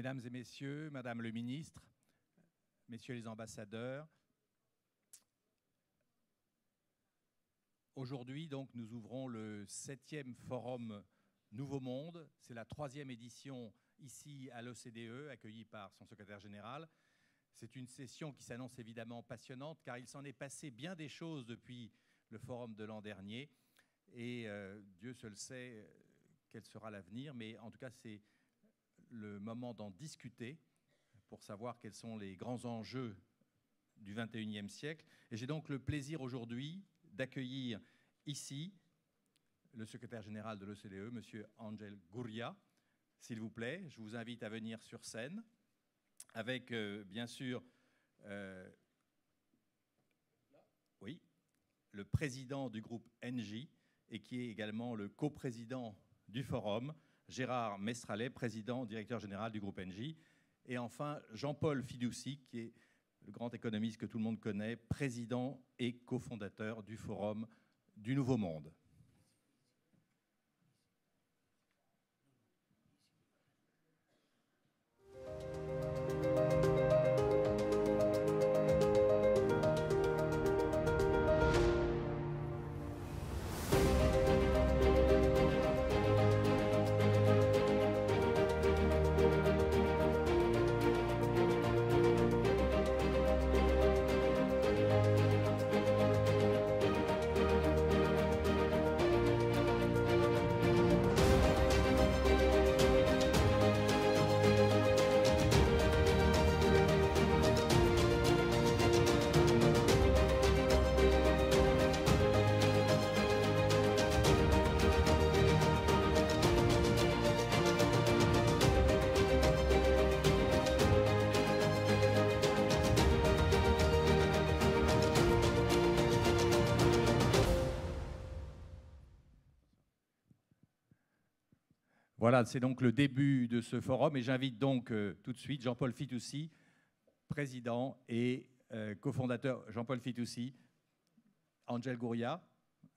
Mesdames et messieurs, Madame le ministre, messieurs les ambassadeurs, aujourd'hui, donc, nous ouvrons le 7e forum Nouveau Monde. C'est la 3e édition ici à l'OCDE, accueillie par son secrétaire général. C'est une session qui s'annonce évidemment passionnante, car il s'en est passé bien des choses depuis le forum de l'an dernier. Et Dieu seul sait quel sera l'avenir, mais en tout cas, c'est le moment d'en discuter pour savoir quels sont les grands enjeux du XXIe siècle. Et j'ai donc le plaisir aujourd'hui d'accueillir ici le secrétaire général de l'OCDE, M. Angel Gurria. S'il vous plaît, je vous invite à venir sur scène avec, bien sûr, oui, le président du groupe Engie et qui est également le coprésident du forum, Gérard Mestralet, président, directeur général du groupe Engie. Et enfin, Jean-Paul Fitoussi, qui est le grand économiste que tout le monde connaît, président et cofondateur du Forum du Nouveau Monde. Voilà, c'est donc le début de ce forum et j'invite donc tout de suite Jean-Paul Fitoussi, président et cofondateur. Jean-Paul Fitoussi, Angel Gurria,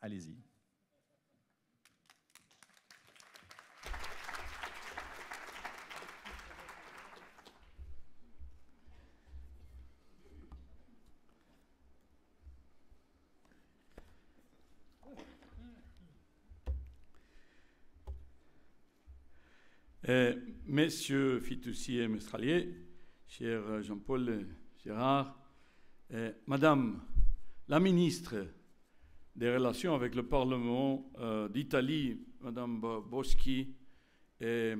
allez-y. Messieurs Fitoussi et Mestralier, cher Jean-Paul Gérard, Madame la ministre des Relations avec le Parlement d'Italie, Madame Boschi, et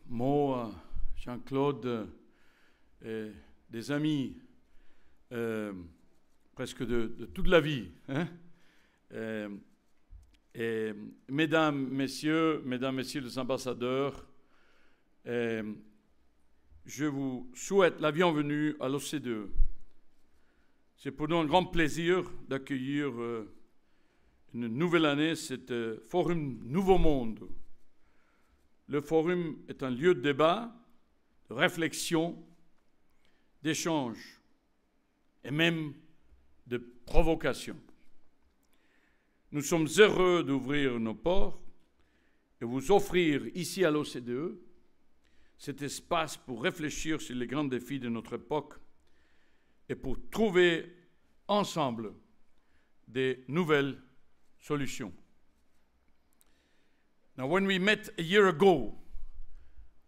moi, Jean-Claude, des amis presque de toute la vie, hein? Et mesdames, messieurs les ambassadeurs, je vous souhaite la bienvenue à l'OCDE. C'est pour nous un grand plaisir d'accueillir une nouvelle année, cet Forum Nouveau Monde. Le Forum est un lieu de débat, de réflexion, d'échange et même de provocation. Nous sommes heureux d'ouvrir nos ports et vous offrir ici à l'OCDE cet espace pour réfléchir sur les grands défis de notre époque et pour trouver ensemble des nouvelles solutions. Now, when we met a year ago,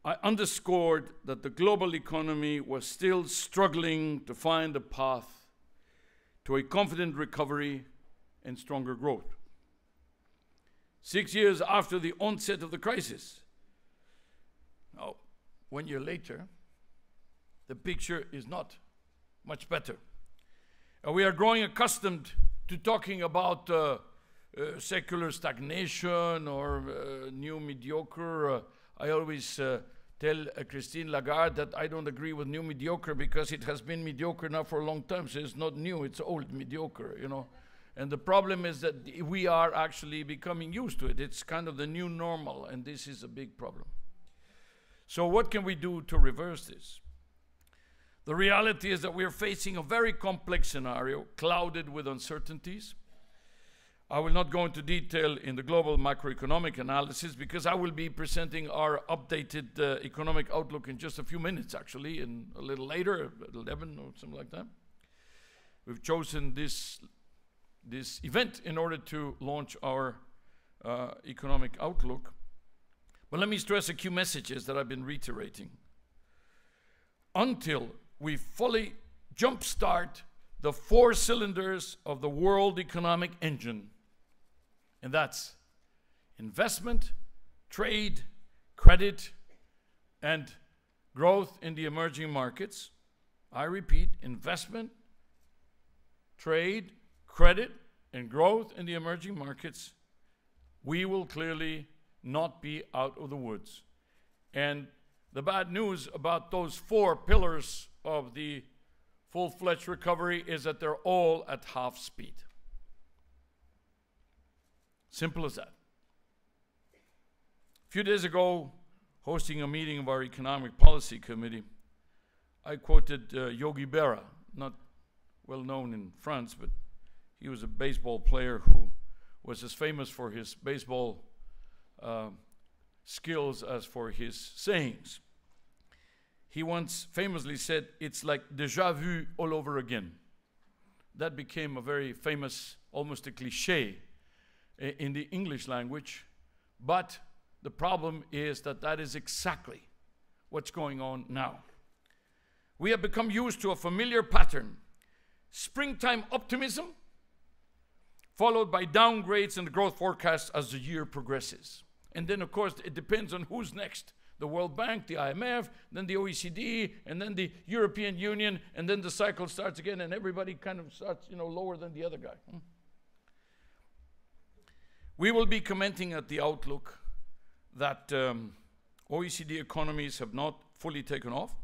I underscored that the global economy was still struggling to find a path to a confident recovery and stronger growth. 6 years after the onset of the crisis, now, 1 year later, the picture is not much better. We are growing accustomed to talking about secular stagnation or new mediocre. I always tell Christine Lagarde that I don't agree with new mediocre because it has been mediocre now for a long time, so it's not new, it's old mediocre, you know. And the problem is that we are actually becoming used to it. It's kind of the new normal, and this is a big problem. So what can we do to reverse this? The reality is that we are facing a very complex scenario, clouded with uncertainties. I will not go into detail in the global macroeconomic analysis because I will be presenting our updated economic outlook in just a few minutes, actually, and a little later, at 11 or something like that. We've chosen this event in order to launch our economic outlook. But let me stress a few messages that I've been reiterating. Until we fully jumpstart the 4 cylinders of the world economic engine, and that's investment, trade, credit, and growth in the emerging markets. I repeat, investment, trade, credit, and growth in the emerging markets. We will clearly not be out of the woods. And the bad news about those 4 pillars of the full-fledged recovery is that they're all at half speed. Simple as that. A few days ago, hosting a meeting of our Economic Policy Committee, I quoted Yogi Berra, not well known in France, but he was a baseball player who was as famous for his baseball skills as for his sayings. He once famously said, "It's like déjà vu all over again." That became a very famous, almost a cliché in the English language, but the problem is that that is exactly what's going on now. We have become used to a familiar pattern: springtime optimism, followed by downgrades in the growth forecast as the year progresses. And then, of course, it depends on who's next. The World Bank, the IMF, then the OECD, and then the European Union, and then the cycle starts again, and everybody kind of starts, lower than the other guy. We will be commenting at the outlook that OECD economies have not fully taken off.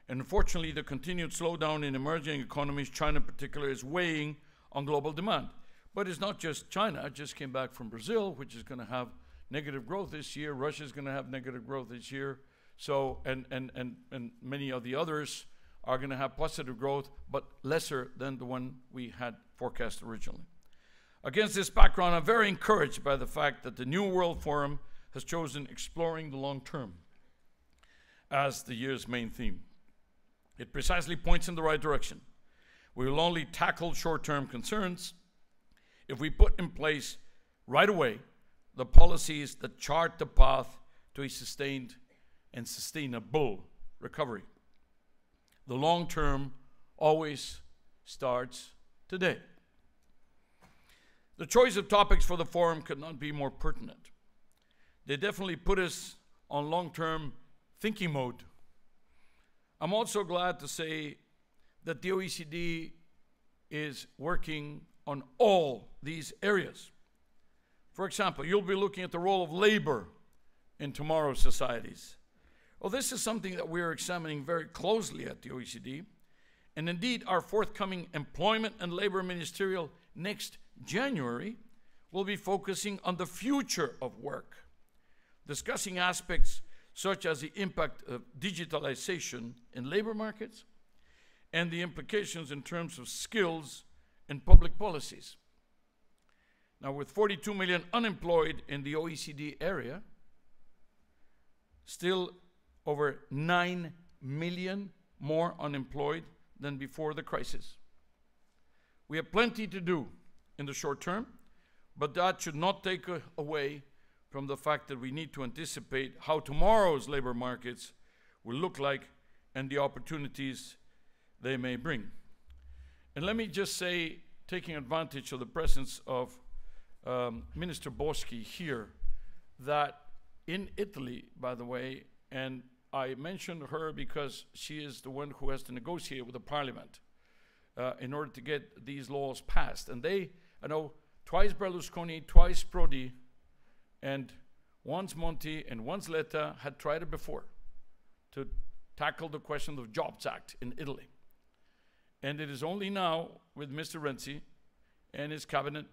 And unfortunately, the continued slowdown in emerging economies, China in particular, is weighing on global demand. But it's not just China. I just came back from Brazil, which is going to have negative growth this year. Russia is going to have negative growth this year. So, and many of the others are going to have positive growth, but lesser than the one we had forecast originally. Against this background, I'm very encouraged by the fact that the New World Forum has chosen exploring the long term as the year's main theme. It precisely points in the right direction. We will only tackle short-term concerns if we put in place right away the policies that chart the path to a sustained and sustainable recovery. The long term always starts today. The choice of topics for the forum could not be more pertinent. They definitely put us on long-term thinking mode. I'm also glad to say that the OECD is working on all these areas. For example, you'll be looking at the role of labor in tomorrow's societies. Well, this is something that we're examining very closely at the OECD. And indeed, our forthcoming employment and labor ministerial next January will be focusing on the future of work, discussing aspects such as the impact of digitalization in labor markets and the implications in terms of skills and public policies. Now, with 42 million unemployed in the OECD area, still over 9 million more unemployed than before the crisis. We have plenty to do in the short term, but that should not take away from the fact that we need to anticipate how tomorrow's labor markets will look like and the opportunities they may bring. And let me just say, taking advantage of the presence of Minister Boschi here, that in Italy, by the way, and I mentioned her because she is the one who has to negotiate with the parliament in order to get these laws passed. And I know, twice Berlusconi, twice Prodi, and once Monti and once Letta had tried it before to tackle the question of the Jobs Act in Italy. And it is only now with Mr. Renzi and his cabinet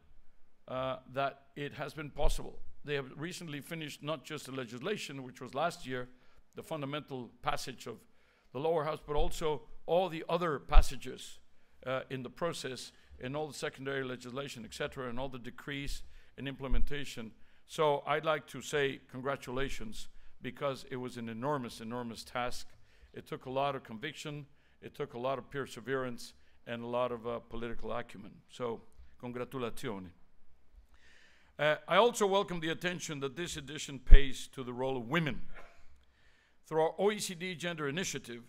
that it has been possible. They have recently finished not just the legislation, which was last year, the fundamental passage of the lower house, but also all the other passages in the process. and all the secondary legislation, etc., and all the decrees and implementation. So I'd like to say congratulations, because it was an enormous, enormous task. It took a lot of conviction, it took a lot of perseverance, and a lot of political acumen. So, congratulazioni. I also welcome the attention that this edition pays to the role of women. Through our OECD Gender Initiative,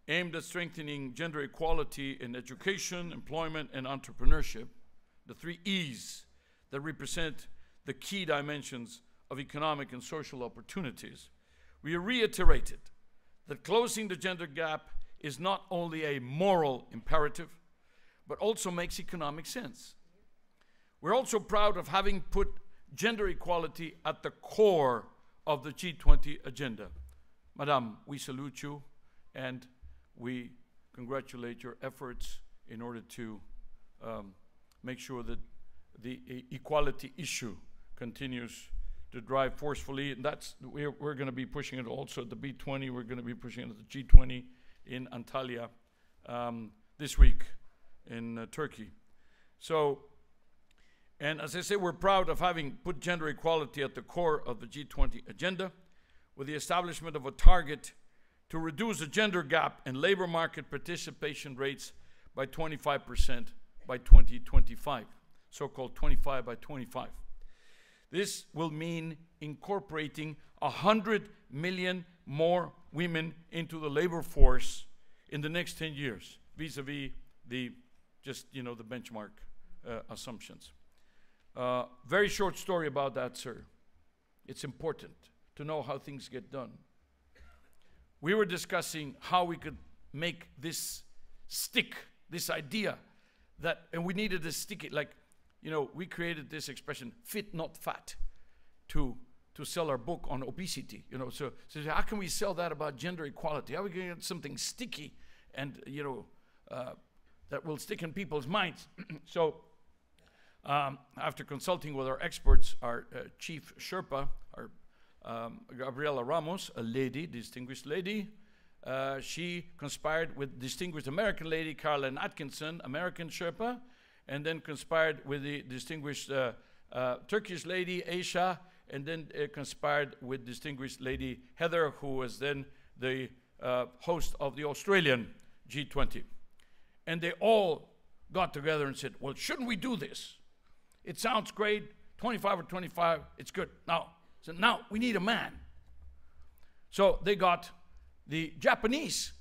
aimed at strengthening gender equality in education, employment, and entrepreneurship, the 3 E's that represent the key dimensions of economic and social opportunities, we reiterated that closing the gender gap is not only a moral imperative, but also makes economic sense. We're also proud of having put gender equality at the core of the G20 agenda. Madame, we salute you, and we congratulate your efforts in order to make sure that the equality issue continues to drive forcefully. And that's, we're going to be pushing it also at the B20. We're going to be pushing it at the G20 in Antalya this week in Turkey. So, and as I say, we're proud of having put gender equality at the core of the G20 agenda, with the establishment of a target to reduce the gender gap in labor market participation rates by 25% by 2025, so-called 25 by 25. This will mean incorporating 100 million more women into the labor force in the next 10 years, vis-a-vis the the benchmark assumptions. Very short story about that, sir. It's important to know how things get done. We were discussing how we could make this stick, this idea that, and we needed to stick it, like, we created this expression, fit not fat, to sell our book on obesity, so how can we sell that about gender equality? How are we going to get something sticky and, that will stick in people's minds? So, after consulting with our experts, our chief Sherpa, our Gabriela Ramos, a lady, distinguished lady, she conspired with distinguished American lady, Caroline Atkinson, American Sherpa, and then conspired with the distinguished Turkish lady, Aisha, and then conspired with distinguished lady Heather, who was then the host of the Australian G20. And they all got together and said, well, shouldn't we do this? It sounds great, 25 or 25, it's good. Now we need a man. So they got the Japanese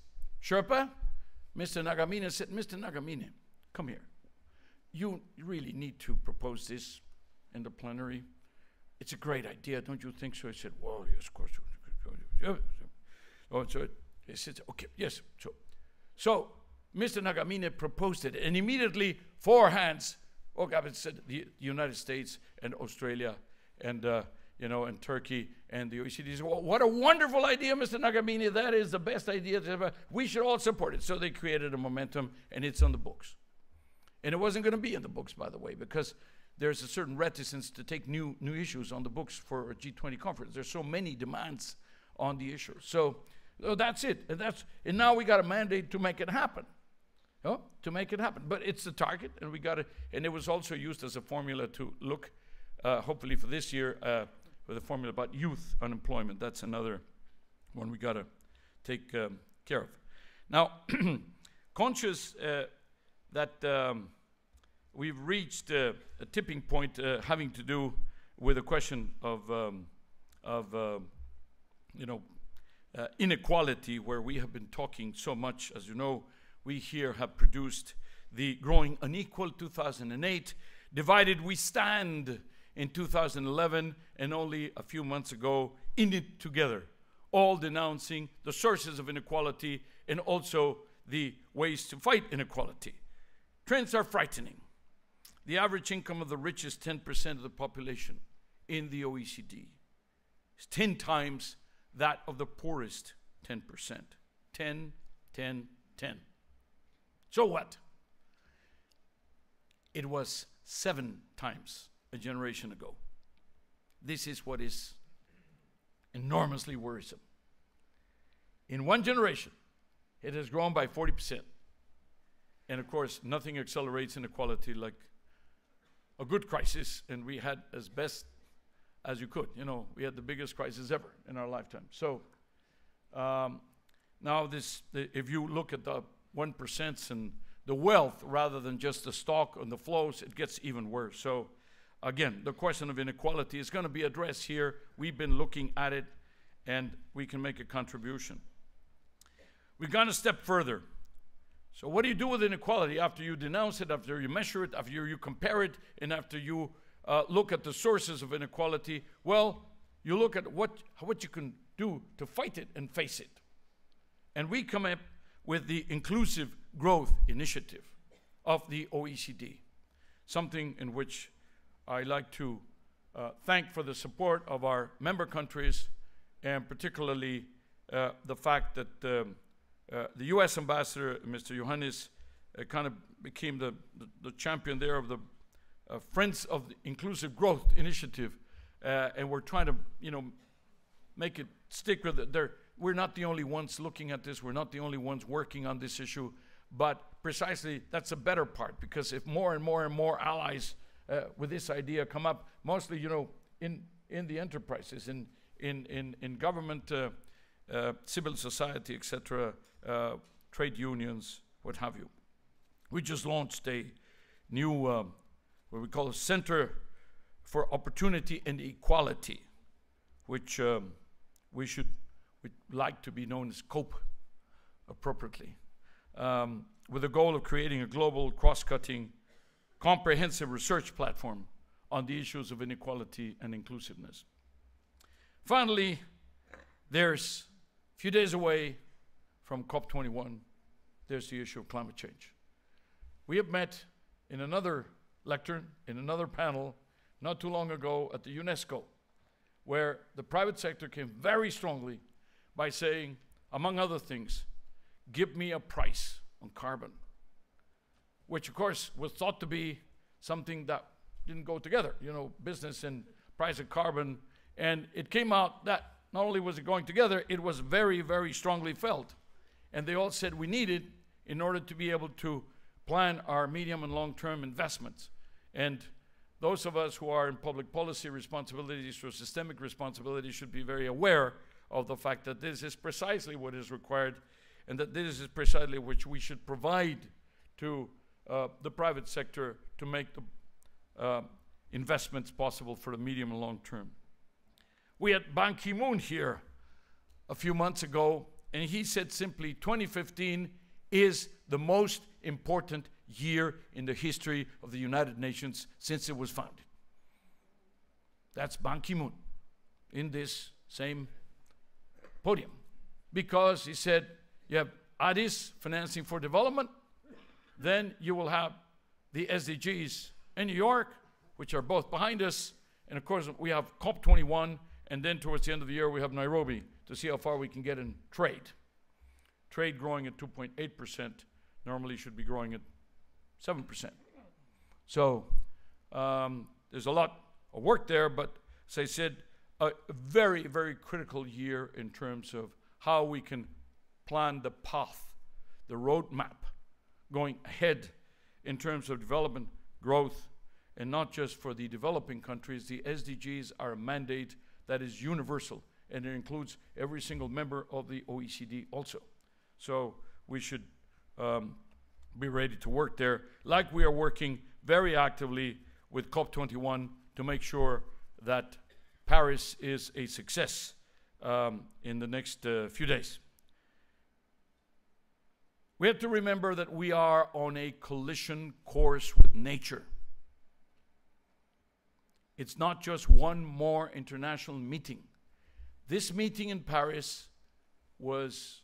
Sherpa, Mr. Nagamine, said, Mr. Nagamine, come here. You really need to propose this in the plenary. It's a great idea, don't you think so? I said, well, yes, of course. Oh, so he said, okay, yes. So Mr. Nagamine proposed it, and immediately 4 hands, said the United States and Australia and and Turkey and the OECD. So, well, what a wonderful idea, Mr. Nagamine. That is the best idea ever. We should all support it. So they created a momentum, and it's on the books. And it wasn't going to be in the books, by the way, because there's a certain reticence to take new issues on the books for a G20 conference. There's so many demands on the issue. So that's it. And now we got a mandate to make it happen. To make it happen. But it's the target, and we got it. And it was also used as a formula to look, hopefully for this year, with a formula about youth unemployment. That's another one we got to take care of. Now, conscious that we've reached a tipping point having to do with a question of inequality, where we have been talking so much. As you know, we here have produced the Growing Unequal 2008, Divided We Stand in 2011, and only a few months ago, In It Together, all denouncing the sources of inequality and also the ways to fight inequality. Trends are frightening. The average income of the richest 10% of the population in the OECD is 10 times that of the poorest 10%. 10, 10, 10. So what? It was 7 times a generation ago. This is what is enormously worrisome. In one generation, it has grown by 40%. And of course, nothing accelerates inequality like a good crisis, and we had as best as you could. You know, we had the biggest crisis ever in our lifetime. So now if you look at the 1% and the wealth rather than just the stock and the flows, it gets even worse. So again, the question of inequality is going to be addressed here. We've been looking at it, and we can make a contribution. We've gone a step further. So what do you do with inequality after you denounce it, after you measure it, after you compare it, and after you look at the sources of inequality? Well, you look at what you can do to fight it and face it. And we come up with the Inclusive Growth Initiative of the OECD, something in which I like to thank for the support of our member countries, and particularly the fact that the U.S. ambassador, Mr. Iohannis, kind of became the champion there of the Friends of the Inclusive Growth Initiative, and we're trying to, make it stick with it. We're not the only ones looking at this. We're not the only ones working on this issue, but precisely that's a better part, because if more and more and more allies with this idea come up, mostly, in the enterprises, in government, civil society, etc., trade unions, what have you. We just launched a new, what we call a Center for Opportunity and Equality, which we'd like to be known as COPE appropriately, with the goal of creating a global, cross-cutting, comprehensive research platform on the issues of inequality and inclusiveness. Finally, there's a few days away from COP21, there's the issue of climate change. We have met in another lectern, in another panel, not too long ago at the UNESCO, where the private sector came very strongly by saying, among other things, give me a price on carbon, which of course was thought to be something that didn't go together, business and price of carbon. And it came out that not only was it going together, it was very, very strongly felt. And they all said we need it in order to be able to plan our medium and long-term investments. And those of us who are in public policy responsibilities or systemic responsibility should be very aware of the fact that this is precisely what is required, and that this is precisely which we should provide to the private sector to make the investments possible for the medium and long term. We had Ban Ki-moon here a few months ago, and he said simply, 2015 is the most important year in the history of the United Nations since it was founded. That's Ban Ki-moon in this same podium, because he said, you have Addis, financing for development, then you will have the SDGs in New York, which are both behind us, and of course we have COP21, and then towards the end of the year we have Nairobi to see how far we can get in trade. Trade growing at 2.8%, normally should be growing at 7%. So there's a lot of work there, but as I said, a very, very critical year in terms of how we can plan the path, the roadmap going ahead in terms of development, growth, and not just for the developing countries. The SDGs are a mandate that is universal, and it includes every single member of the OECD also. So we should be ready to work there, like we are working very actively with COP21 to make sure that Paris is a success in the next few days. We have to remember that we are on a collision course with nature. It's not just one more international meeting. This meeting in Paris was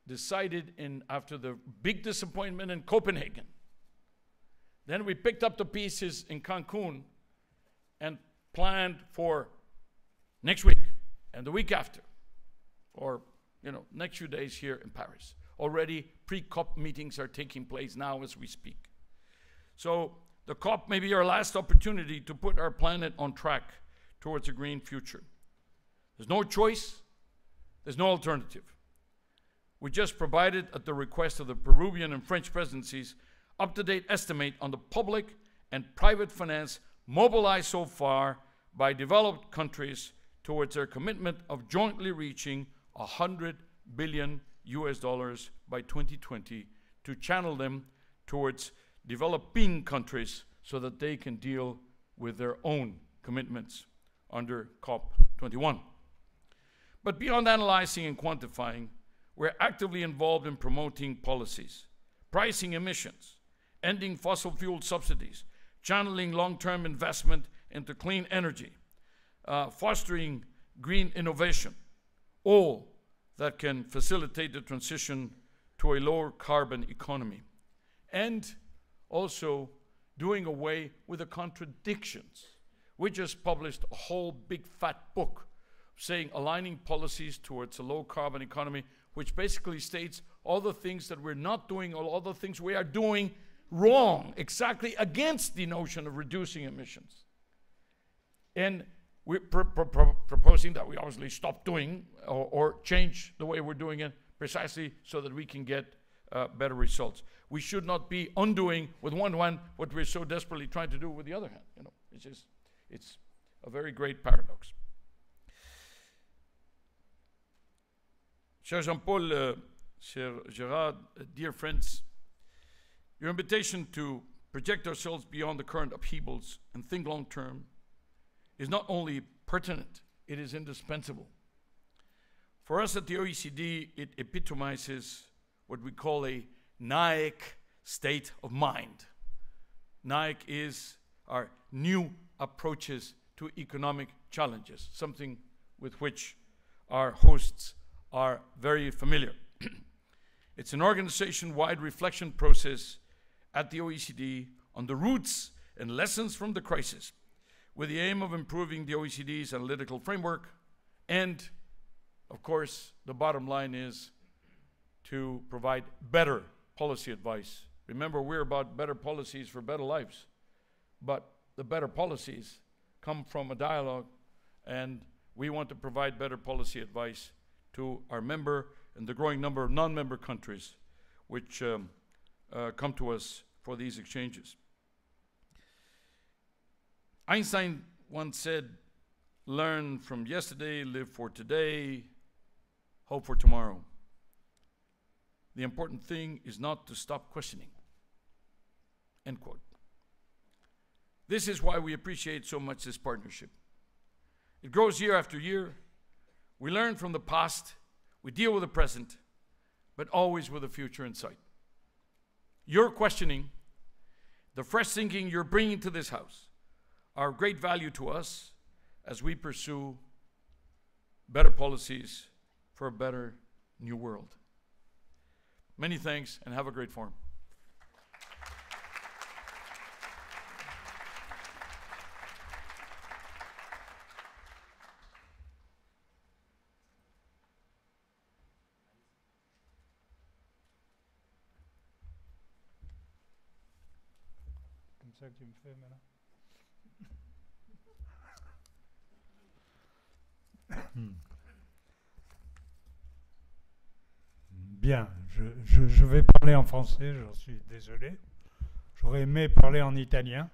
decided after the big disappointment in Copenhagen. Then we picked up the pieces in Cancun and planned for next week and the week after, or next few days here in Paris. Already pre-COP meetings are taking place now as we speak. So the COP may be our last opportunity to put our planet on track towards a green future. There's no choice, there's no alternative. We just provided, at the request of the Peruvian and French presidencies, up-to-date estimate on the public and private finance mobilized so far by developed countries towards their commitment of jointly reaching $100 billion by 2020 to channel them towards developing countries so that they can deal with their own commitments under COP21. But beyond analyzing and quantifying, we're actively involved in promoting policies, pricing emissions, ending fossil fuel subsidies, channeling long-term investment into clean energy, fostering green innovation, all that can facilitate the transition to a lower carbon economy, and also doing away with the contradictions. We just published a whole big fat book saying aligning policies towards a low carbon economy, which basically states all the things that we're not doing, all the things we are doing wrong, exactly against the notion of reducing emissions. And we're proposing that we obviously stop doing or change the way we're doing it precisely so that we can get better results. We should not be undoing with one hand what we're so desperately trying to do with the other hand. You know, it's a very great paradox. Cher Jean-Paul, Cher Gerard, dear friends, your invitation to project ourselves beyond the current upheavals and think long term is not only pertinent, it is indispensable. For us at the OECD, it epitomizes what we call a NAEC state of mind. NAEC is our new approaches to economic challenges, something with which our hosts are very familiar. It's an organization-wide reflection process at the OECD on the roots and lessons from the crisis, with the aim of improving the OECD's analytical framework, and, of course, the bottom line is to provide better policy advice. Remember, we're about better policies for better lives, but the better policies come from a dialogue, and we want to provide better policy advice to our member and the growing number of non-member countries which come to us for these exchanges. Einstein once said, learn from yesterday, live for today, hope for tomorrow. The important thing is not to stop questioning. End quote. This is why we appreciate so much this partnership. It grows year after year. We learn from the past, we deal with the present, but always with the future in sight. Your questioning, the fresh thinking you're bringing to this house, are of great value to us as we pursue better policies for a better new world. Many thanks, and have a great forum. Comme ça que tu me fais maintenant. Bien, je vais parler en français, j'en suis désolé. J'aurais aimé parler en italien.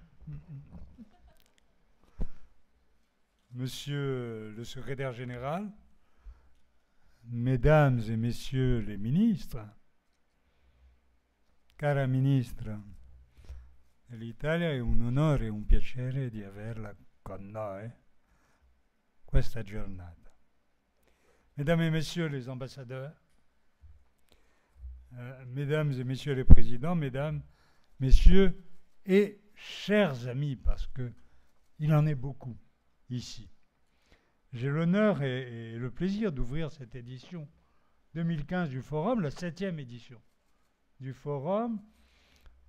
Monsieur le secrétaire général, mesdames et messieurs les ministres, cara ministra, l'Italia è un onore e un piacere di averla con noi questa giornata. Mesdames et messieurs les ambassadeurs, mesdames et messieurs les présidents, mesdames, messieurs et chers amis, parce qu'il en est beaucoup ici. J'ai l'honneur et le plaisir d'ouvrir cette édition 2015 du Forum, la 7e édition du Forum,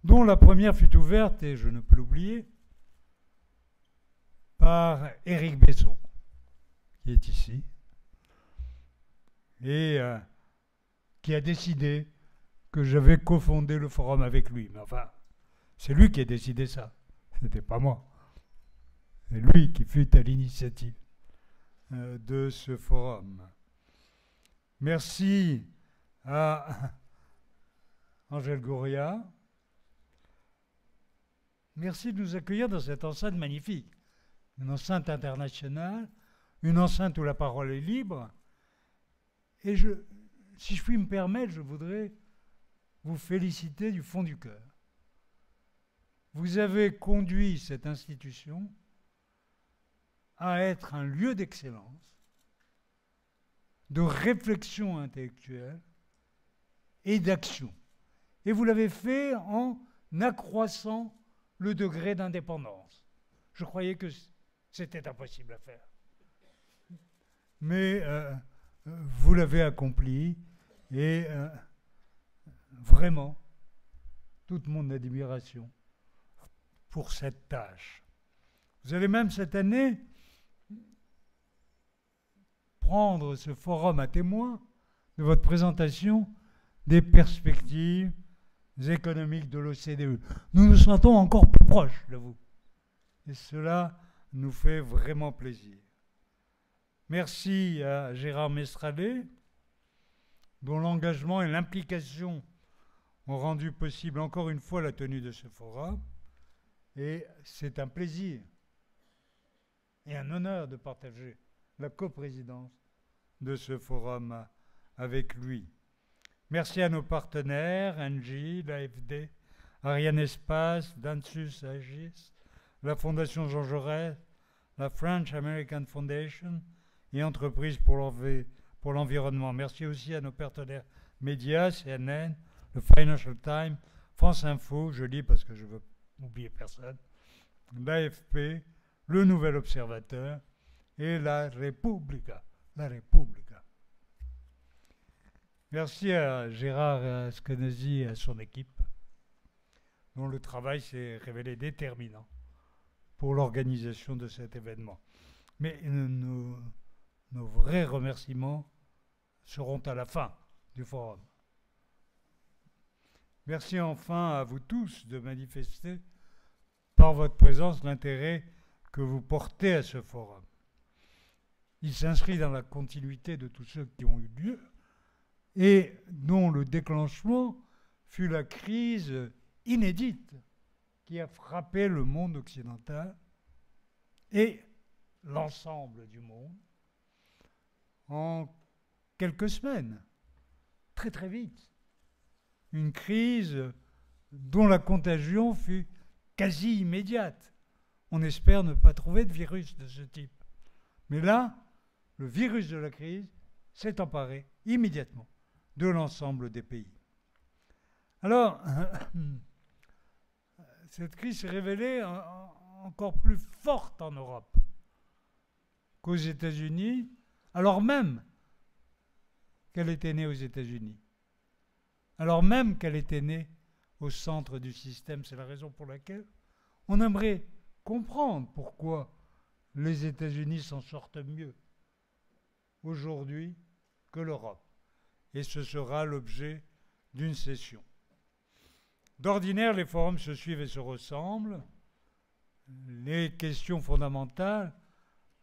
dont la première fut ouverte, et je ne peux l'oublier, par Éric Besson, qui est ici, et qui a décidé que j'avais cofondé le Forum avec lui. Mais enfin, c'est lui qui a décidé ça, ce n'était pas moi. C'est lui qui fut à l'initiative de ce Forum. Merci à Angèle Gurria, merci de nous accueillir dans cette enceinte magnifique. Une enceinte internationale, une enceinte où la parole est libre. Et si je puis me permettre, je voudrais vous féliciter du fond du cœur. Vous avez conduit cette institution à être un lieu d'excellence, de réflexion intellectuelle et d'action. Et vous l'avez fait en accroissant le degré d'indépendance. Je croyais que c'était impossible à faire. Mais vous l'avez accompli et vraiment, toute mon admiration pour cette tâche. Vous allez même cette année prendre ce forum à témoin de votre présentation des perspectives économiques de l'OCDE. Nous nous sentons encore plus proches de vous. Et cela nous fait vraiment plaisir. Merci à Gérard Mestrallet, dont l'engagement et l'implication ont rendu possible encore une fois la tenue de ce forum. Et c'est un plaisir et un honneur de partager la coprésidence de ce forum avec lui. Merci à nos partenaires, Engie, l'AFD, Ariane Espace, Dansus Agis, la Fondation Jean Jaurès, la French American Foundation et Entreprises pour l'environnement. Merci aussi à nos partenaires médias, CNN, le Financial Times, France Info, je lis parce que je veux n'oubliez personne, l'AFP, le Nouvel Observateur et la Repubblica. La Repubblica. Merci à Gérard Askenazi et à son équipe, dont le travail s'est révélé déterminant pour l'organisation de cet événement. Mais nos vrais remerciements seront à la fin du forum. Merci enfin à vous tous de manifester par votre présence l'intérêt que vous portez à ce forum. Il s'inscrit dans la continuité de tous ceux qui ont eu lieu et dont le déclenchement fut la crise inédite qui a frappé le monde occidental et l'ensemble du monde en quelques semaines, très très vite. Une crise dont la contagion fut quasi immédiate. On espère ne pas trouver de virus de ce type. Mais là, le virus de la crise s'est emparé immédiatement de l'ensemble des pays. Alors, cette crise s'est révélée encore plus forte en Europe qu'aux États-Unis, alors même qu'elle était née aux États-Unis. Alors même qu'elle était née au centre du système. C'est la raison pour laquelle on aimerait comprendre pourquoi les États-Unis s'en sortent mieux aujourd'hui que l'Europe. Et ce sera l'objet d'une session. D'ordinaire, les forums se suivent et se ressemblent. Les questions fondamentales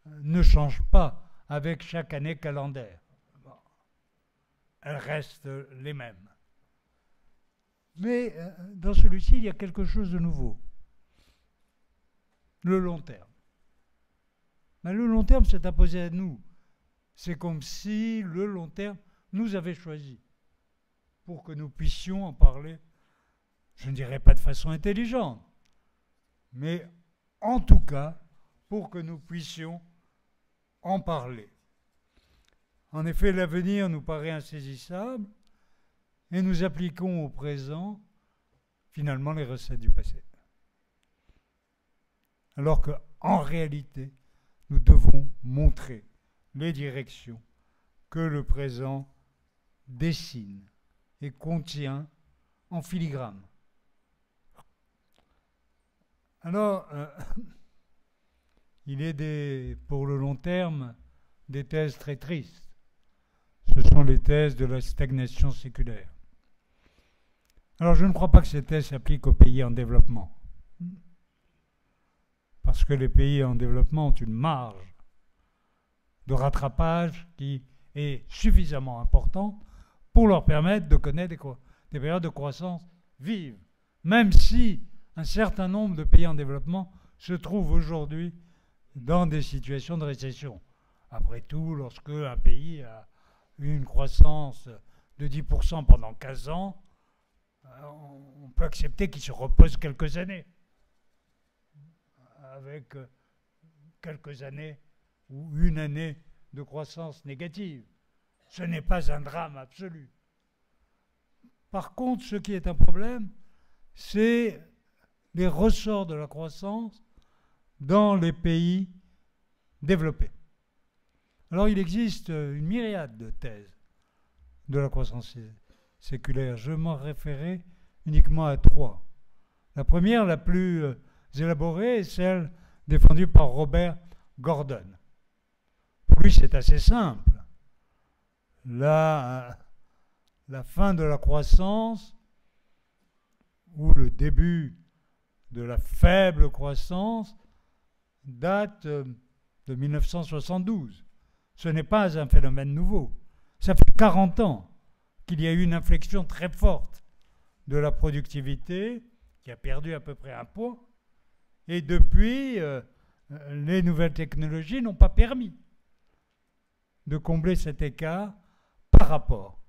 ne changent pas avec chaque année calendaire. Elles restent les mêmes. Mais dans celui-ci, il y a quelque chose de nouveau. Le long terme. Mais le long terme s'est imposé à nous. C'est comme si le long terme nous avait choisi pour que nous puissions en parler, je ne dirais pas de façon intelligente, mais en tout cas pour que nous puissions en parler. En effet, l'avenir nous paraît insaisissable et nous appliquons au présent finalement les recettes du passé. Alors qu'en réalité, nous devons montrer les directions que le présent dessine et contient en filigrane. Alors, il est pour le long terme des thèses très tristes. Ce sont les thèses de la stagnation séculaire. Alors, je ne crois pas que ces thèses s'appliquent aux pays en développement. Parce que les pays en développement ont une marge de rattrapage qui est suffisamment importante pour leur permettre de connaître des périodes de croissance vives. Même si, un certain nombre de pays en développement se trouvent aujourd'hui dans des situations de récession. Après tout, lorsque un pays a eu une croissance de 10% pendant 15 ans, on peut accepter qu'il se repose quelques années, avec quelques années ou une année de croissance négative. Ce n'est pas un drame absolu. Par contre, ce qui est un problème, c'est les ressorts de la croissance dans les pays développés. Alors, il existe une myriade de thèses de la croissance séculaire. Je m'en référais uniquement à 3. La première, la plus élaborée, est celle défendue par Robert Gordon. Pour lui, c'est assez simple. La fin de la croissance ou le début de la faible croissance date de 1972. Ce n'est pas un phénomène nouveau. Ça fait 40 ans qu'il y a eu une inflexion très forte de la productivité qui a perdu à peu près un point. Et depuis, les nouvelles technologies n'ont pas permis de combler cet écart par rapport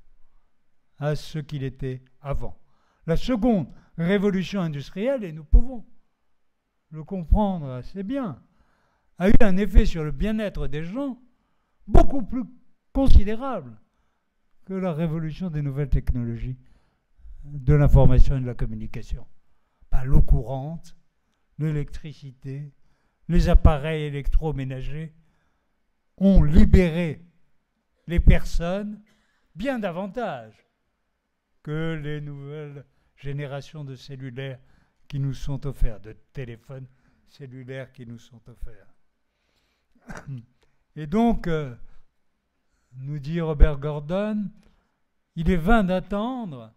à ce qu'il était avant. La seconde révolution industrielle, et nous pouvons le comprendre assez bien, a eu un effet sur le bien-être des gens beaucoup plus considérable que la révolution des nouvelles technologies de l'information et de la communication. L'eau courante, l'électricité, les appareils électroménagers ont libéré les personnes bien davantage que les nouvelles générations de cellulaires qui nous sont offerts, de téléphones cellulaires qui nous sont offerts. Et donc, nous dit Robert Gordon, il est vain d'attendre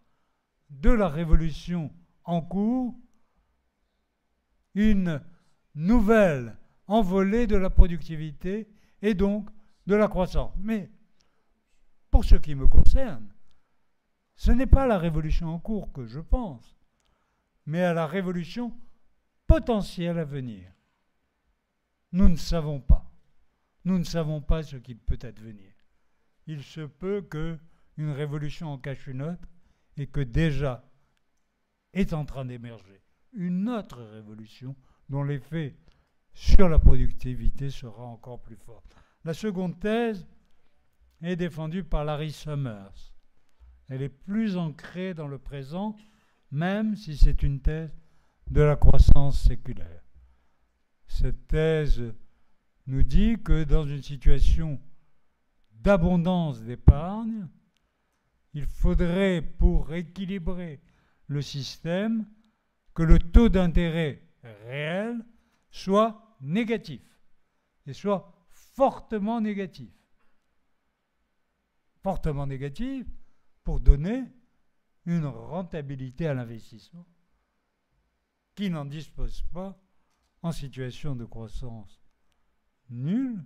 de la révolution en cours une nouvelle envolée de la productivité et donc de la croissance. Mais pour ce qui me concerne, ce n'est pas la révolution en cours que je pense, mais à la révolution potentielle à venir. Nous ne savons pas. Nous ne savons pas ce qu'il peut advenir. Il se peut qu'une révolution en cache une autre et que déjà est en train d'émerger une autre révolution dont l'effet sur la productivité sera encore plus fort. La seconde thèse est défendue par Larry Summers. Elle est plus ancrée dans le présent, même si c'est une thèse de la croissance séculaire. Cette thèse nous dit que dans une situation d'abondance d'épargne, il faudrait, pour équilibrer le système, que le taux d'intérêt réel soit négatif, et soit fortement négatif. Fortement négatif pour donner une rentabilité à l'investissement qui n'en dispose pas en situation de croissance nulle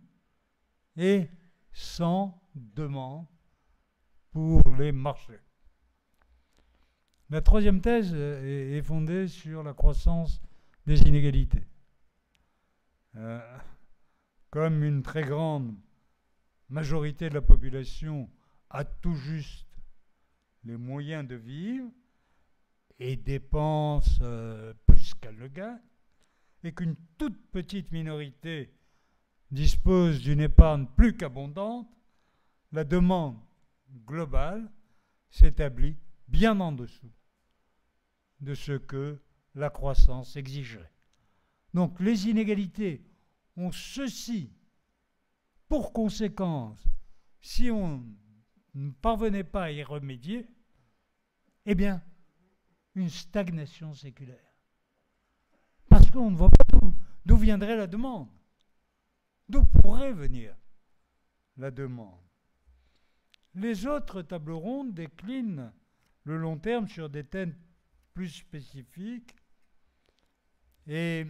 et sans demande pour les marchés. La troisième thèse est fondée sur la croissance des inégalités. Comme une très grande majorité de la population a tout juste les moyens de vivre et dépense plus qu'elle ne gagne, et qu'une toute petite minorité dispose d'une épargne plus qu'abondante, la demande globale s'établit bien en dessous de ce que la croissance exigerait. Donc les inégalités ont ceci pour conséquence, si on ne parvenait pas à y remédier, eh bien, une stagnation séculaire. Parce qu'on ne voit pas d'où viendrait la demande. D'où pourrait venir la demande. Les autres tables rondes déclinent le long terme sur des thèmes plus spécifiques, et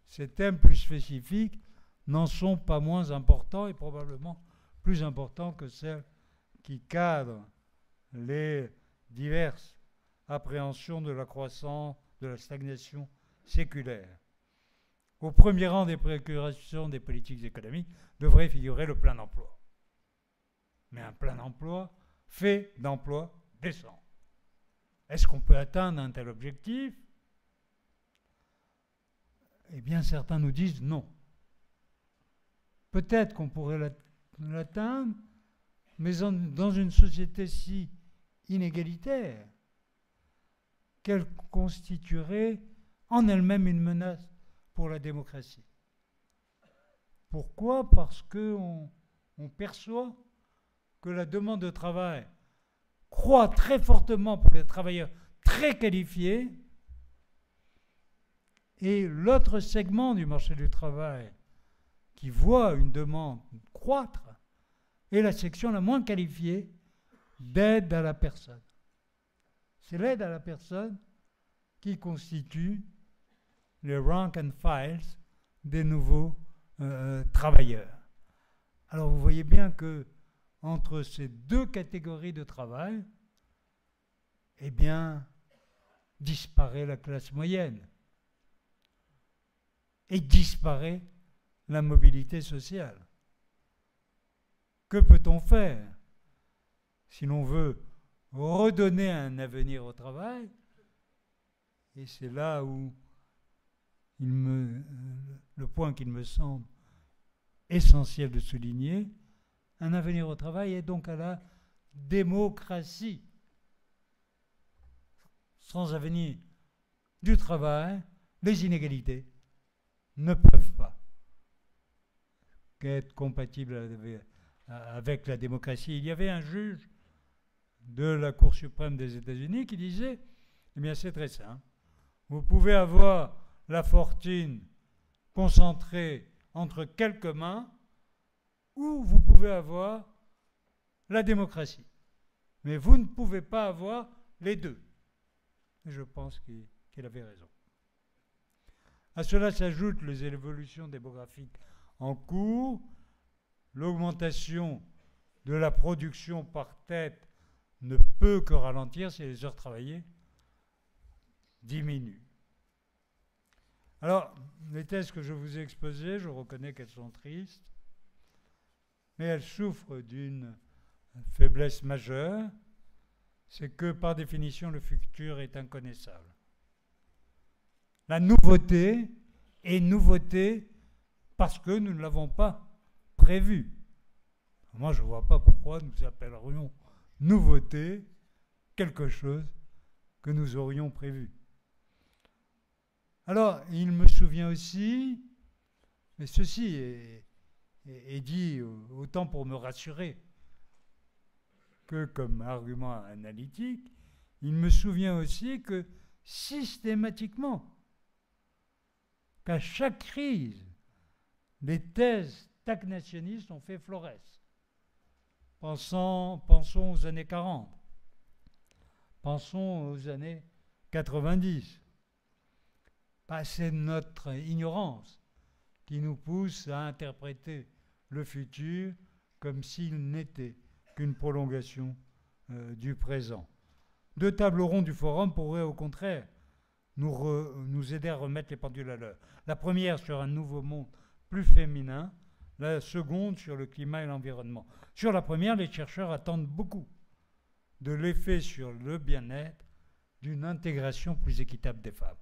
ces thèmes plus spécifiques n'en sont pas moins importants et probablement plus importants que celles qui cadrent les diverses appréhensions de la croissance de la stagnation séculaire. Au premier rang des préoccupations des politiques économiques devrait figurer le plein emploi. Mais un plein emploi fait d'emplois décents. Est-ce qu'on peut atteindre un tel objectif? Eh bien, certains nous disent non. Peut-être qu'on pourrait l'atteindre, mais dans une société si inégalitaire qu'elle constituerait en elle-même une menace pour la démocratie. Pourquoi? Parce qu'on perçoit que la demande de travail croît très fortement pour les travailleurs très qualifiés, et l'autre segment du marché du travail qui voit une demande croître est la section la moins qualifiée d'aide à la personne. C'est l'aide à la personne qui constitue les rank and files des nouveaux travailleurs. Alors vous voyez bien que entre ces deux catégories de travail, eh bien, disparaît la classe moyenne et disparaît la mobilité sociale. Que peut-on faire si l'on veut redonner un avenir au travail? Et c'est là où le point qu'il me semble essentiel de souligner, un avenir au travail est donc à la démocratie. Sans avenir du travail, les inégalités ne peuvent pas être compatibles avec la démocratie. Il y avait un juge de la Cour suprême des États-Unis qui disait, eh bien c'est très simple, vous pouvez avoir la fortune concentrée entre quelques mains, ou vous pouvez avoir la démocratie. Mais vous ne pouvez pas avoir les deux. Et je pense qu'il avait raison. À cela s'ajoutent les évolutions démographiques en cours, l'augmentation de la production par tête ne peut que ralentir si les heures travaillées diminuent. Alors, les thèses que je vous ai exposées, je reconnais qu'elles sont tristes, mais elles souffrent d'une faiblesse majeure, c'est que par définition le futur est inconnaissable. La nouveauté est nouveauté parce que nous ne l'avons pas prévue. Moi, je ne vois pas pourquoi nous appellerions nouveauté quelque chose que nous aurions prévu. Alors, il me souvient aussi, mais ceci est dit autant pour me rassurer que comme argument analytique, il me souvient aussi que systématiquement, qu'à chaque crise, les thèses stagnationnistes ont fait florès. Pensons aux années 40, pensons aux années 90. C'est notre ignorance qui nous pousse à interpréter le futur comme s'il n'était qu'une prolongation du présent. Deux tables rondes du forum pourraient au contraire nous aider à remettre les pendules à l'heure. La première sur un nouveau monde plus féminin, la seconde sur le climat et l'environnement. Sur la première, les chercheurs attendent beaucoup de l'effet sur le bien-être d'une intégration plus équitable des femmes.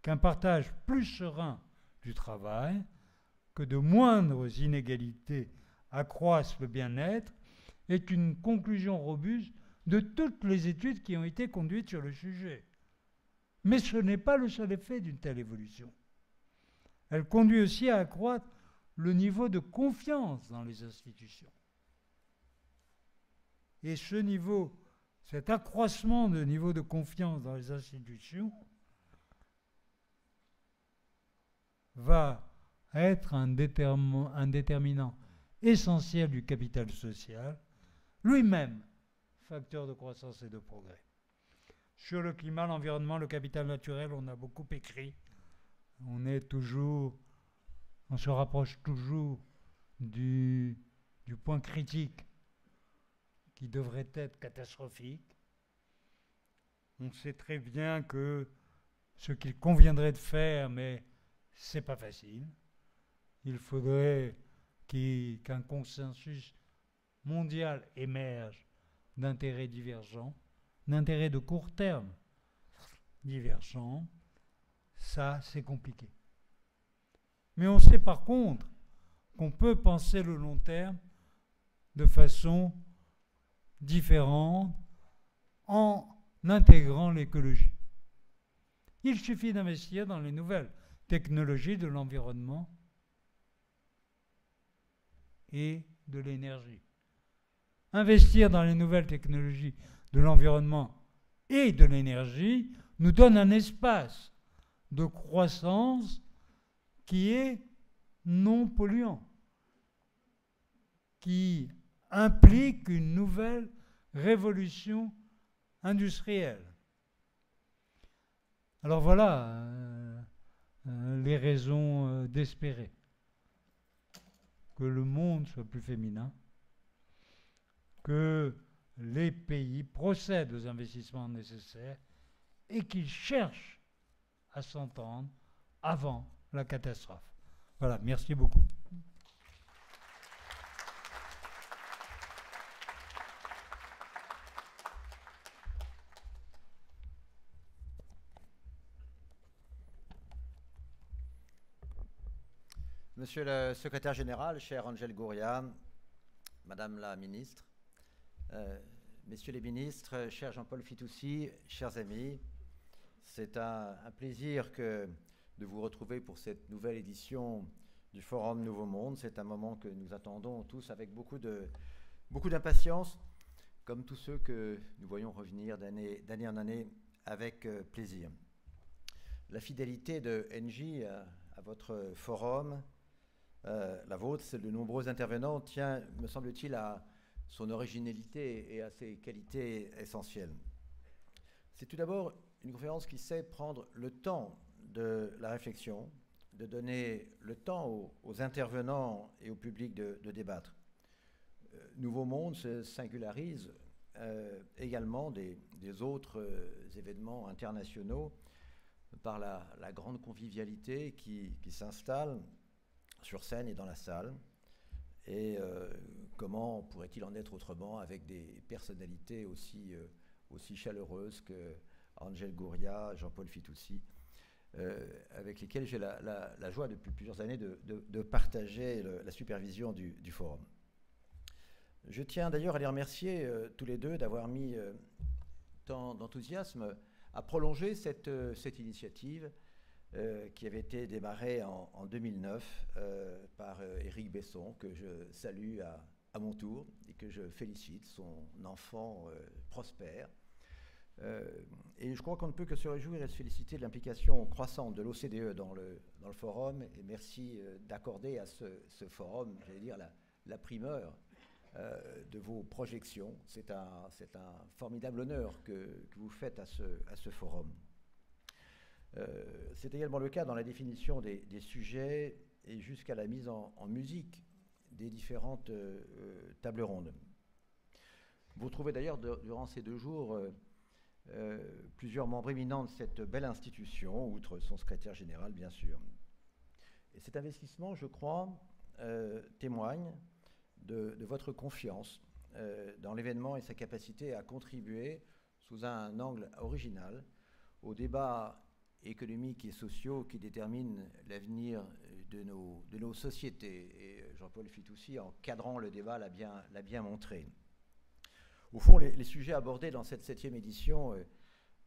Qu'un partage plus serein du travail, que de moindres inégalités accroissent le bien-être, est une conclusion robuste de toutes les études qui ont été conduites sur le sujet. Mais ce n'est pas le seul effet d'une telle évolution. Elle conduit aussi à accroître le niveau de confiance dans les institutions. Et cet accroissement de niveau de confiance dans les institutions va être un déterminant essentiel du capital social, lui-même facteur de croissance et de progrès. Sur le climat, l'environnement, le capital naturel, on a beaucoup écrit. On se rapproche toujours du point critique qui devrait être catastrophique. On sait très bien que ce qu'il conviendrait de faire, mais ce n'est pas facile. Il faudrait qu'un consensus mondial émerge d'intérêts divergents, d'intérêts de court terme divergents. Ça, c'est compliqué. Mais on sait par contre qu'on peut penser le long terme de façon différente en intégrant l'écologie. Il suffit d'investir dans les nouvelles technologies de l'environnement et de l'énergie. Investir dans les nouvelles technologies de l'environnement et de l'énergie nous donne un espace de croissance qui est non polluant, qui implique une nouvelle révolution industrielle. Alors voilà les raisons d'espérer que le monde soit plus féminin, que les pays procèdent aux investissements nécessaires et qu'ils cherchent à s'entendre avant la catastrophe. Voilà, merci beaucoup. Monsieur le secrétaire général, cher Angel Gurria, Madame la ministre, messieurs les ministres, cher Jean-Paul Fitoussi, chers amis, c'est un plaisir de vous retrouver pour cette nouvelle édition du Forum Nouveau Monde. C'est un moment que nous attendons tous avec beaucoup d'impatience, comme tous ceux que nous voyons revenir d'année en année avec plaisir. La fidélité de Engie à votre forum, la vôtre, celle de nombreux intervenants, tient, me semble-t-il, à son originalité et à ses qualités essentielles. C'est tout d'abord une conférence qui sait prendre le temps de la réflexion, de donner le temps aux intervenants et au public de débattre. Nouveau Monde se singularise également des autres événements internationaux par la grande convivialité qui s'installe sur scène et dans la salle. Et comment pourrait-il en être autrement avec des personnalités aussi chaleureuses que Angel Gurria, Jean-Paul Fitoussi, avec lesquels j'ai la joie depuis plusieurs années de partager la supervision du forum. Je tiens d'ailleurs à les remercier tous les deux d'avoir mis tant d'enthousiasme à prolonger cette initiative qui avait été démarrée en 2009 par Éric Besson, que je salue à mon tour et que je félicite, son enfant prospère. Et je crois qu'on ne peut que se réjouir et se féliciter de l'implication croissante de l'OCDE dans le forum, et merci d'accorder à ce forum, j'allais dire, la primeur de vos projections. C'est un formidable honneur que vous faites à ce forum. C'est également le cas dans la définition des sujets et jusqu'à la mise en musique des différentes tables rondes. Vous trouvez d'ailleurs durant ces 2 jours plusieurs membres éminents de cette belle institution, outre son secrétaire général bien sûr. Et cet investissement, je crois, témoigne de votre confiance dans l'événement et sa capacité à contribuer sous un angle original aux débats économiques et sociaux qui déterminent l'avenir de nos sociétés. Et Jean-Paul Fitoussi, en cadrant le débat, l'a bien montré. Au fond, les sujets abordés dans cette 7e édition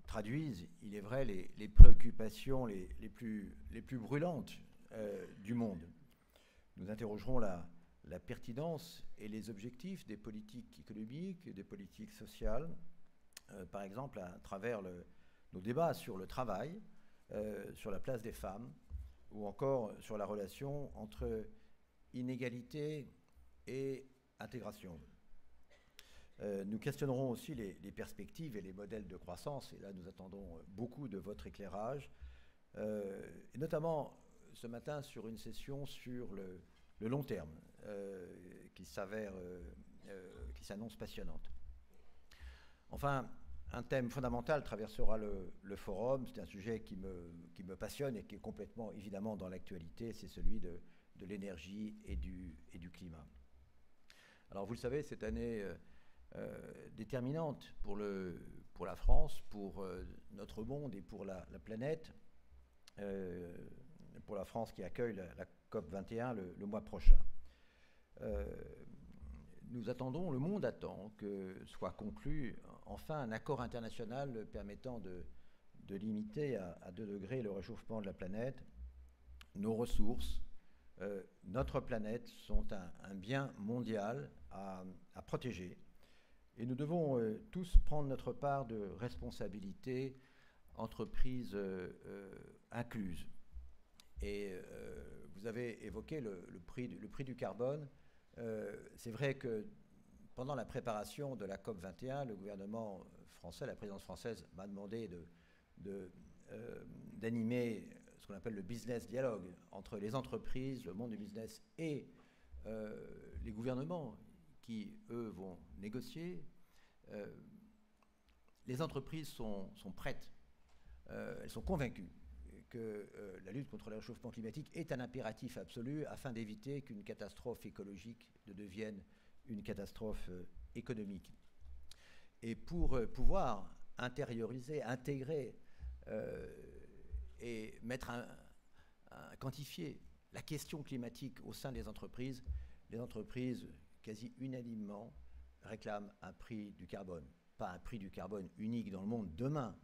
traduisent, il est vrai, les préoccupations les plus brûlantes du monde. Nous interrogerons la pertinence et les objectifs des politiques économiques et des politiques sociales, par exemple à travers nos débats sur le travail, sur la place des femmes, ou encore sur la relation entre inégalité et intégration. Nous questionnerons aussi les perspectives et les modèles de croissance, et là nous attendons beaucoup de votre éclairage, et notamment ce matin sur une session sur le long terme, qui s'annonce passionnante. Enfin, un thème fondamental traversera le forum. C'est un sujet qui me passionne et qui est complètement, évidemment, dans l'actualité. C'est celui de l'énergie et du climat. Alors, vous le savez, cette année déterminante pour la France, pour notre monde et pour la planète, pour la France qui accueille la COP21 le mois prochain. Nous attendons, le monde attend que soit conclu enfin un accord international permettant de limiter à 2 degrés le réchauffement de la planète. Nos ressources, notre planète sont un bien mondial à protéger. Et nous devons tous prendre notre part de responsabilité, entreprises incluses. Et vous avez évoqué le prix du carbone. C'est vrai que pendant la préparation de la COP21, le gouvernement français, la présidence française, m'a demandé d'animer ce qu'on appelle le business dialogue entre les entreprises, le monde du business et les gouvernements qui, eux, vont négocier. Les entreprises sont prêtes, elles sont convaincues que la lutte contre le réchauffement climatique est un impératif absolu afin d'éviter qu'une catastrophe écologique ne devienne une catastrophe économique. Et pour pouvoir intérioriser, intégrer et quantifier la question climatique au sein des entreprises, les entreprises quasi unanimement réclament un prix du carbone. Pas un prix du carbone unique dans le monde demain,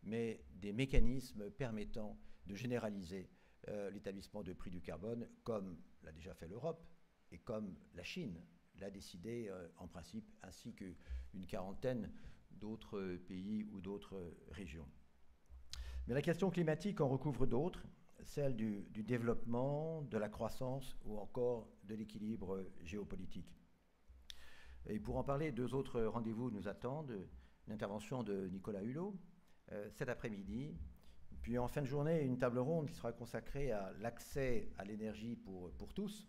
mais des mécanismes permettant de généraliser l'établissement de prix du carbone, comme l'a déjà fait l'Europe et comme la Chine l'a décidé en principe, ainsi qu'une quarantaine d'autres pays ou d'autres régions. Mais la question climatique en recouvre d'autres, celle du développement, de la croissance ou encore de l'équilibre géopolitique. Et pour en parler, 2 autres rendez-vous nous attendent. L'intervention de Nicolas Hulot cet après-midi. Puis en fin de journée, une table ronde qui sera consacrée à l'accès à l'énergie pour tous,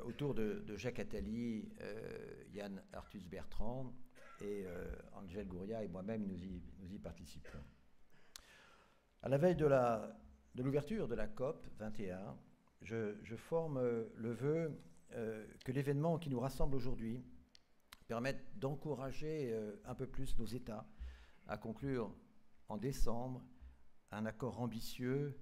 autour de Jacques Attali, Yann Arthus-Bertrand et Angel Gurria et moi-même, nous y participons. À la veille de l'ouverture de la COP 21, je forme le vœu que l'événement qui nous rassemble aujourd'hui permette d'encourager un peu plus nos États à conclure en décembre un accord ambitieux,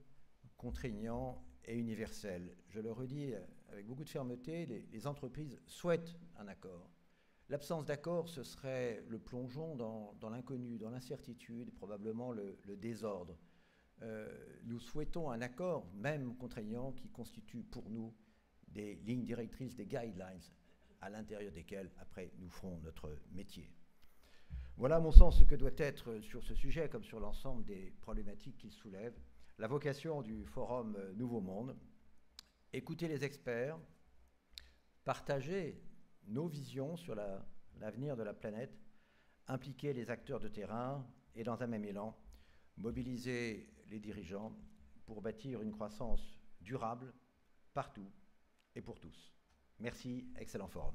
contraignant et universel. Je le redis avec beaucoup de fermeté, les entreprises souhaitent un accord. L'absence d'accord, ce serait le plongeon dans l'inconnu, dans l'incertitude, probablement le désordre. Nous souhaitons un accord, même contraignant, qui constitue pour nous des lignes directrices, des guidelines, à l'intérieur desquelles, après, nous ferons notre métier. Voilà, à mon sens, ce que doit être sur ce sujet, comme sur l'ensemble des problématiques qu'il soulève, la vocation du Forum Nouveau Monde. Écouter les experts, partager nos visions sur l'avenir de la planète, impliquer les acteurs de terrain et, dans un même élan, mobiliser les dirigeants pour bâtir une croissance durable partout et pour tous. Merci, excellent forum.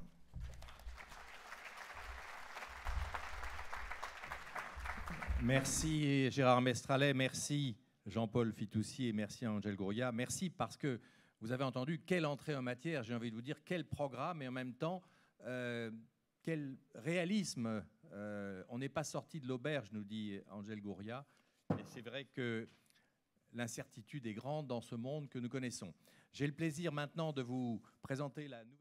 Merci Gérard Mestralet, merci Jean-Paul Fitoussi et merci Angel Gurria. Merci parce que vous avez entendu quelle entrée en matière, j'ai envie de vous dire, quel programme et en même temps, quel réalisme. On n'est pas sorti de l'auberge, nous dit Angel Gurria. Et c'est vrai que l'incertitude est grande dans ce monde que nous connaissons. J'ai le plaisir maintenant de vous présenter la nouvelle...